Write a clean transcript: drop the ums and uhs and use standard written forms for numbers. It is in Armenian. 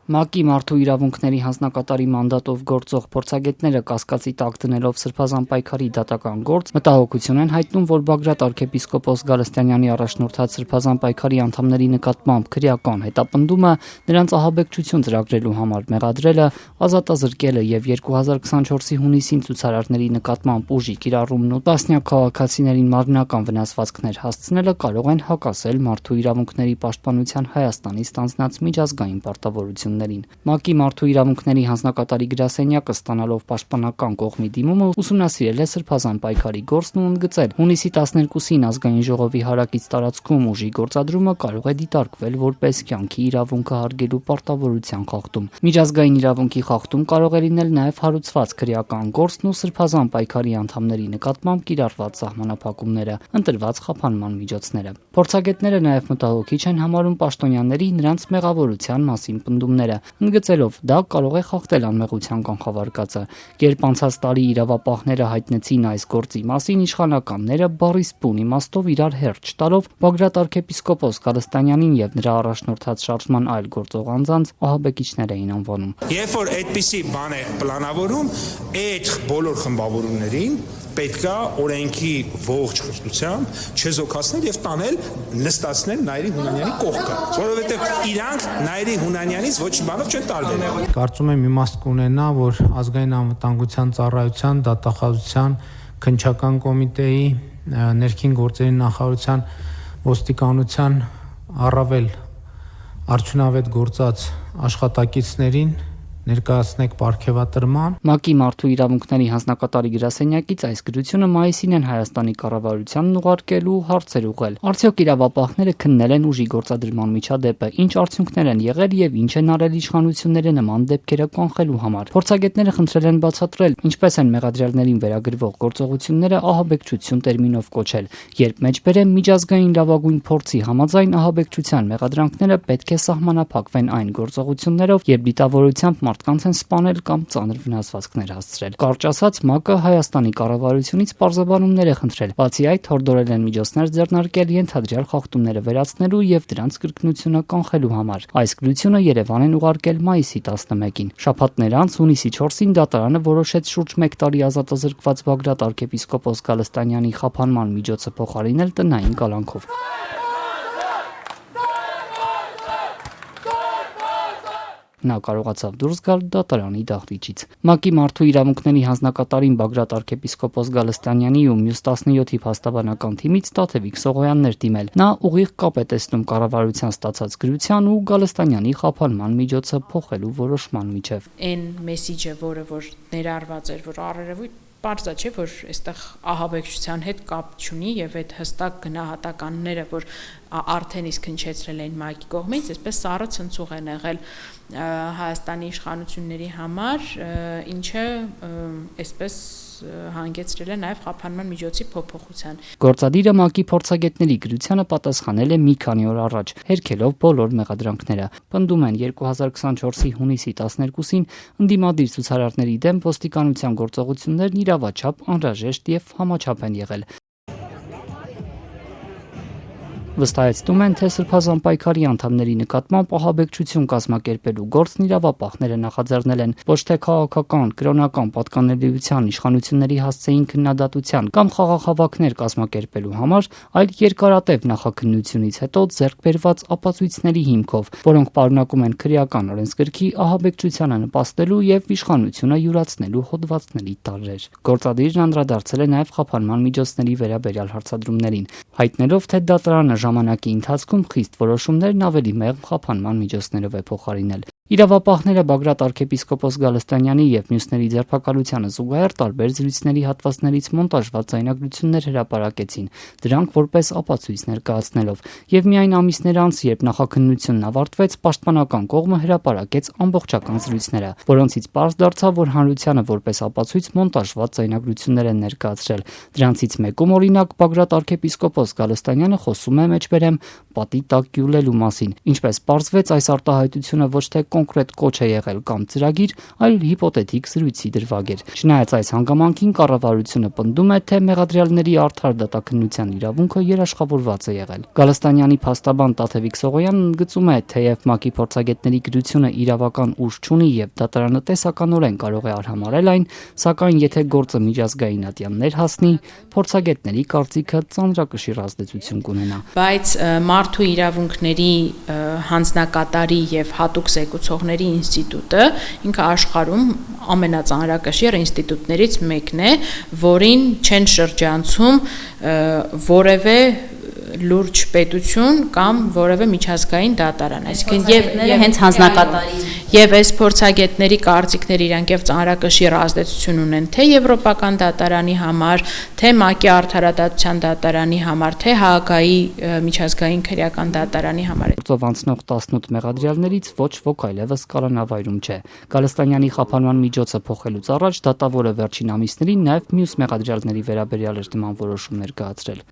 ՄԱԿ-ի մարդու իրավունքների հանձնակատարի մանդատով գործող փորձագետները կասկածի տակ դնելով Սրբազան պայքարի դատական գործ, մտահոգություն են հայտնում, որ Բագրատ arczepiskopos Գալստյանյանի առաջնորդած Սրբազան պայքարի անդամների նկատմամբ քրեական հետապնդումը, նրանց ահաբեկչություն ծրագրելու համար մեղադրելը, ազատազրկելը եւ 2024-ի հունիսին ցուցարարների նկատմամբ ուժի կիրառումն ու տասնյակ քաղաքացիներին մարմնական վնասվածքներ հասցնելը կարող են հակասել մարդու իրավունքների պաշտպանության Հայաստանի ստանձնած միջազգային պարտավորություններին։ ՄԱԿ-ի մարդու իրավունքների հանձնակատարի գրասենյակը ստանալով պաշտպանական կողմի դիմումը ուսումնասիրել է Սրբազան պայքարի գործն ու ընդգծել, հունիսի 12-ին ազգային ժողովի հարակից տարածքում ուժի գործադրումը կարող է դիտարկվել որպես կյանքի իրավունքը հարգելու պարտավորության խախտում։ Միջազգային իրավունքի խախտում կարող է լինել նաև հարուցված քրեական գործն ու Սրբազան պայքարի անդամների նկատմամբ կիրառված սահմանափակումները, ընտրված խափանման միջոցները։ Փորձագետները նաև մտահոգիչ են համարում պաշտոնյաների նրանց մեղավորության մասին պնդումները, ընդգծելով դա կարող է խախտել անմեղության կանխավարկածը։ Երբ անցած տարի իրավապահները հայտնեցին այս գործի մասին, իշխանականները բառի սպուն իմաստով իրար հերթ չտալով Բագրատ arczepiskopos Գալստյանյանին եւ նրա առաջնորդած շարժման այլ գործող անձանց ահաբեկիչներ էին անվանում։ Երբ որ այդպիսի բան է պլանավորում, այդ բոլոր խմբավորումներին պետք է օրենքի ողջ խստությամբ չեզոքացնել եւ տանել նստացնել Նայիրի Հունանյանի կողքը, որովհետեւ իրանք Նայիրի Հունանյանից ոչ մի բանով չեն տարբերվում։ Կարծում եմ իմաստ կունենա, որ ազգային անվտանգության ծառայության, դատախազության, քննչական կոմիտեի, ներքին գործերի նախարարության, ոստիկանության առավել արդյունավետ գործած աշխատակիցներին ներկայացնեք պարգևատրման։ ՄԱԿ-ի մարդու իրավունքների հանձնակատարի գրասենյակից այս գրությունը մայիսին են Հայաստանի կառավարությանն ուղարկելու հարցեր ուղղել։ Արդյոք իրավապահները քննել են ուժի գործադրման միջադեպը, ինչ արդյունքներ են եղել եւ ինչ են արել իշխանությունները նման դեպքերը կանխելու համար։ Փորձագետները խնդրել են բացատրել, ինչպես են մեղադրյալներին վերագրվող գործողությունները ահաբեկչություն տերմինով կոչել, երբ մեջբերեմ միջազգային լավագույն փորձի համաձայն ահաբեկչության մեղադրանքները պետք է սահմանափակվեն այն գործողություններով, երբ դիտավորությամբ մարդկանց են սպանել կամ ծանր վնասվածքներ հասցրել։ Կարճ ասած, ՄԱԿ-ը Հայաստանի կառավարությունից պարզաբանումներ է խնդրել։ Բացի այդ, հորդորել են միջոցներ ձեռնարկել ենթադրյալ խախտումները վերացնելու եւ դրանց կրկնությունը կանխելու համար։ Այս գրությունը Երևան են ուղարկել մայիսի 11-ին։ Շաբաթներ անց հունիսի 4-ին դատարանը որոշեց շուրջ 1 տարի ազատազրկված Բագրատ arczepiskopos Գալստյանյանի խափանման միջոցը փոխարինել տնային կալանքով։ Նա կարողացավ դուրս գալ դատարանի դահլիճից։ ՄԱԿ-ի մարդու իրավունքների հանձնակատարին Բագրատ arczepiskopos Գալստյանյանի ու մյուս 17-ի փաստաբանական թիմից Տաթևիկ Սողոյաններ դիմել։ Նա ուղիղ կապ է տեսնում կառավարության ստացած գրության ու Գալստյանյանի խափանման միջոցը փոխելու որոշման միջև։ Այն մեսիջը, որ ներառված էր, որ առերևույթ պարզ է, որ այստեղ ահաբեկչության հետ կապ չունի եւ այդ հստակ գնահատականները, որ արդեն իսկ հնչեցրել են ՄԱԿ-ի կողմից, այսպես սառը ցնցուղ են եղել Հայաստանի իշխանությունների համար, ինչը այսպես հանգեցրել է նաև խափանման միջոցի փոփոխության։ Գործադիրը ՄԱԿ-ի փորձագետների գրությանը պատասխանել է մի քանի օր առաջ, հերքելով բոլոր մեղադրանքները։ Պնդում են 2024-ի հունիսի 12-ին ընդդիմադիր ցուցարարների դեմ ոստիկանության գործողություններն իրավաչափ, անհրաժեշտ եւ համաչափ են եղել։ Վստահեցնում են, թե Սրբազան պայքարի անդամների նկատմամբ ահաբեկչություն կազմակերպելու գործն իրավապահները նախաձեռնել են ոչ թե քաղաքական, կրոնական պատկանելիության, իշխանությունների հասցեին քննադատության կամ խաղաղհավաքներ կազմակերպելու համար, այլ երկարատև նախաքննությունից հետո ձեռք բերված ապացույցների հիմքով, որոնք պարունակում են քրեական օրենսգրքի ահաբեկչությանը նպաստելու եւ իշխանությունը յուրացնելու հոդվածների տարրեր։ Գործադիրն անդրադարձել է նաեւ խափանման միջոցների վերաբերյալ հարցադրումներին, հայտնելով, թե դատարանը ժամանակի ընթացքում խիստ որոշումներն ավելի մեղմ խափանման միջոցներով է փոխարինել։ Իրավապահները Բագրատ arczepiskopos Գալստյանյանի եւ մյուսների ձերբակալությանը զուգահեռ տարբեր զրույցների հատվածներից մոնտաժված ձայնագրություններ հրապարակեցին, դրանք որպես ապացույց ներկայացնելով, եւ միայն ամիսներ անց, երբ նախաքննությունն ավարտվեց, պաշտպանական կողմը հրապարակեց ամբողջական զրույցները, որոնցից պարզ դարձավ, որ հանրությանը որպես ապացույց մոնտաժված ձայնագրություններ են ներկայացրել։ Դրանցից մեկում օրինակ Բագրատ arczepiskopos Գալստյանյանը խոսում է մեջբերեմ պատի տակ գյուլելու մասին։ Ինչպես պարզվեց, այս արտահայտությունը ոչ թե կոնկրետ կոչ է եղել կամ ծրագիր, այլ հիպոթետիկ զրույցի դրվագ էր։ Չնայած այս հանգամանքին կառավարությունը պնդում է, թե մեղադրյալների արդար դատաքննության իրավունքը երաշխավորված է եղել։ Գալստանյանի փաստաբան Տաթևիկ Սողոյանն ընդգծում է, թեև ՄԱԿ-ի փորձագետների գրությունը իրավական ուժ չունի եւ դատարանը տեսականորեն կարող է արհամարել այն, սակայն եթե գործը միջազգային ատյաններ հասնի, փորձագետների կարծիքը ծանրակշիռ ազդեցություն կունենա։ Բայց մարդու իրավունքների հանձնակատարի եւ հատուկ զեկուցողների ինստիտուտը ինքը աշխարհում ամենածանրակշիռ ինստիտուտներից մեկն է, որին չեն շրջանցում որևէ լուրջ պետություն կամ որևէ միջազգային դատարան, այսինքն եւ հենց հանձնակատարի եւ այս փորձագետների կարծիքները իրանք եւ ծանրակշիռ ազդեցություն ունեն թե եվրոպական դատարանի համար, թե ՄԱԿ-ի արդարադատության դատարանի համար, թե Հաագայի միջազգային քրեական դատարանի համար։ Գործով անցնող 18 մեղադրյալներից ոչ ոք այլևս կալանավայրում չէ։ Գալստանյանի խափանման միջոցը փոխելուց առաջ դատավորը վերջին ամիսներին նաեւ մյուս մեղադրյալների վերաբերյալ էր նման որոշումներ կայացրել։